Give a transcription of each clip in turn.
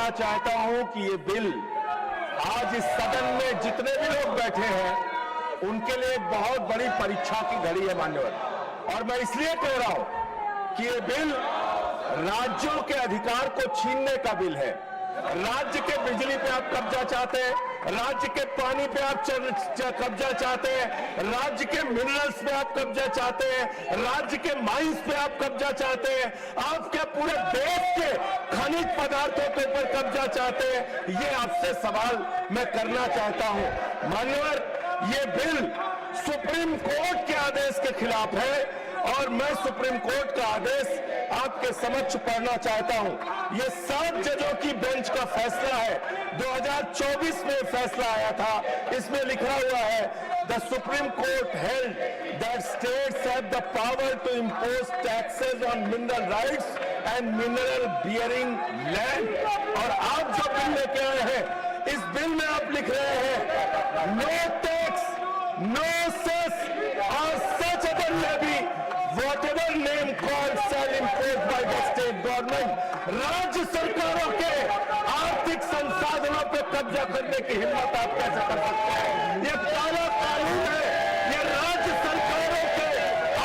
कहना चाहता हूं कि ये बिल आज इस सदन में जितने भी लोग बैठे हैं उनके लिए एक बहुत बड़ी परीक्षा की घड़ी है मान्यवर। और मैं इसलिए कह रहा हूं कि ये बिल राज्यों के अधिकार को छीनने का बिल है। राज्य के बिजली पे आप कब्जा चाहते हैं, राज्य के पानी पे आप कब्जा चाहते हैं, राज्य के मिनरल्स पे आप कब्जा चाहते हैं, राज्य के माइंस पे आप कब्जा चाहते हैं, आप क्या पूरे देश के खनिज पदार्थों के ऊपर कब्जा चाहते हैं। ये आपसे सवाल मैं करना चाहता हूं मान्यवर। ये बिल सुप्रीम कोर्ट के आदेश के खिलाफ है और मैं सुप्रीम कोर्ट का आदेश आपके समक्ष पढ़ना चाहता हूं। ये 7 जजों की बेंच का फैसला है। 2024 में फैसला आया था। इसमें लिखा हुआ है, the Supreme Court held that states have the power to impose taxes on mineral rights and mineral bearing land. और आप जो बिल लेके आए हैं, इस बिल में आप लिख रहे हैं नो टैक्स, नो सेस और such other levy whatever name called shall imposed by the state government। राज्य सरकारों के आर्थिक संसाधनों पर कब्जा करने की हिम्मत आप कैसे कर सकते हैं। ये काला कानून है। ये राज्य सरकारों के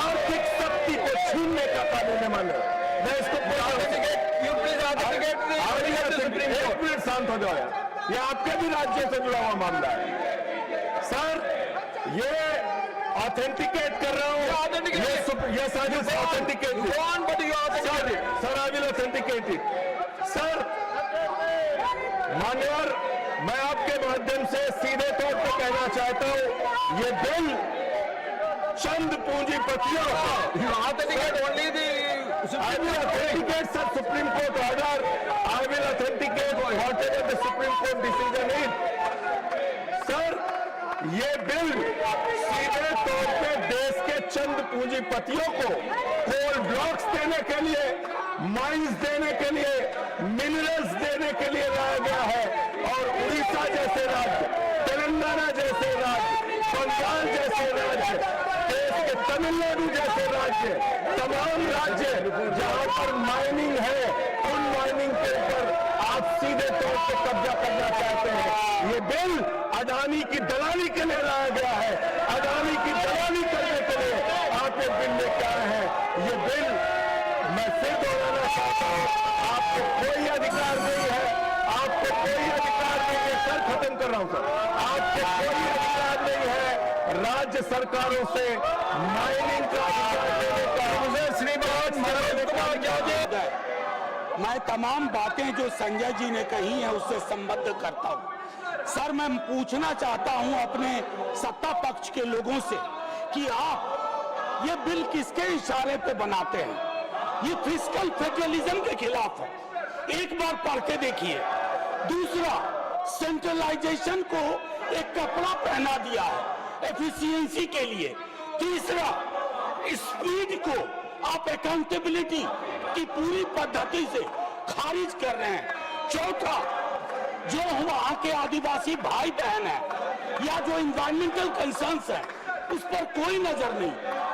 आर्थिक शक्ति को छीनने का कानून है। मानो मैं इसको एक मिनट शांत हो जाओ। ये आपके भी राज्य से जुड़ा हुआ मामला है सर। ये ऑथेंटिकेट कर रहा हूं। Yes, I will authenticate it. Go on, but you authenticate it. Sir, I will authenticate it. Sir, मान्यवर, मैं आपके माध्यम से सीधे तौर पर कहना चाहता हूं, ये बिल चंद पूंजीपतियों authenticate only the I will authenticate sir Supreme Court order. I will authenticate whatever the Supreme Court decision is. Sir, ये बिल सीधे तौर पे देश के चंद पूंजीपतियों को कोल ब्लॉक्स देने के लिए, माइंस देने के लिए, मिनरल्स देने के लिए लाया गया है। और उड़ीसा जैसे राज्य, तेलंगाना जैसे राज्य, बंगाल जैसे राज्य, देश के तमिलनाडु जैसे राज्य, तमाम राज्य जहां पर माइनिंग है, उन माइनिंग के ऊपर आप सीधे तौर पे कब्जा करना चाहते हैं। ये बिल अडानी की दलाली के लिए लाया गया है। अडानी की दलाली करने के लिए आप एक बिल लेकर आए हैं। ये बिल मैं फिर दोहराना चाहता हूं, आपको कोई अधिकार नहीं है। आपको कोई अधिकार नहीं है। सर खत्म कर रहा हूं सर। आपको कोई अधिकार नहीं है राज्य सरकारों से माइनिंग का अधिकार देने का। मुझे श्रीमान मैं तमाम बातें जो संजय जी ने कही हैं उससे संबद्ध करता हूं। सर मैं पूछना चाहता हूं अपने सत्ता पक्ष के लोगों से कि आप ये बिल किसके इशारे पे बनाते हैं। ये फिस्कल फेडरलिज्म के खिलाफ है। एक बार पढ़ के देखिए। दूसरा, सेंट्रलाइजेशन को एक कपड़ा पहना दिया है एफिशिएंसी के लिए। तीसरा, स्पीड को आप अकाउंटेबिलिटी की पूरी पद्धति से खारिज कर रहे हैं। चौथा, जो वहां के आदिवासी भाई बहन है या जो इन्वायरमेंटल कंसर्न्स है उस पर कोई नजर नहीं।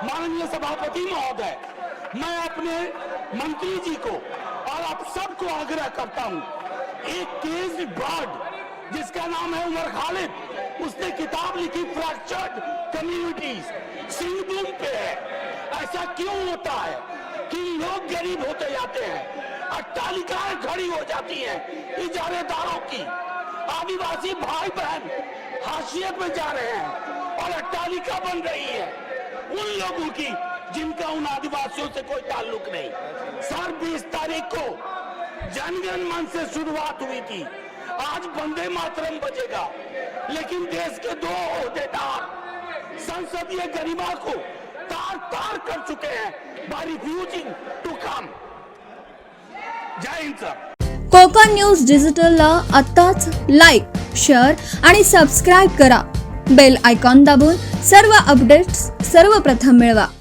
माननीय सभापति महोदय, मैं अपने मंत्री जी को और आप सबको आग्रह करता हूं, एक केस बर्ड जिसका नाम है उमर खालिद, उसने किताब लिखी फ्रैक्चर्ड कम्युनिटीज, सिंहभूम पे है। ऐसा क्यों होता है कि लोग गरीब होते जाते हैं, अट्टालिकाएं खड़ी हो जाती हैं इजारेदारों की, आदिवासी भाई बहन हाशिए पे जा रहे हैं और अट्टालिका बन रही है उन लोगों की जिनका उन आदिवासियों से कोई ताल्लुक नहीं। सर 20 तारीख को जनगण मन से शुरुआत हुई थी। आज वंदे मातरम बजेगा, लेकिन देश के 2 ओहदेदार संसदीय गरिमा को तार तार कर चुके हैं by refusing to come। जय हिंद सर। कोकण न्यूज डिजिटलला आत्ताच लाईक, शेअर आणि सबस्क्राईब करा। बेल आयकॉन दाबून सर्व अपडेट्स सर्वप्रथम मिळवा।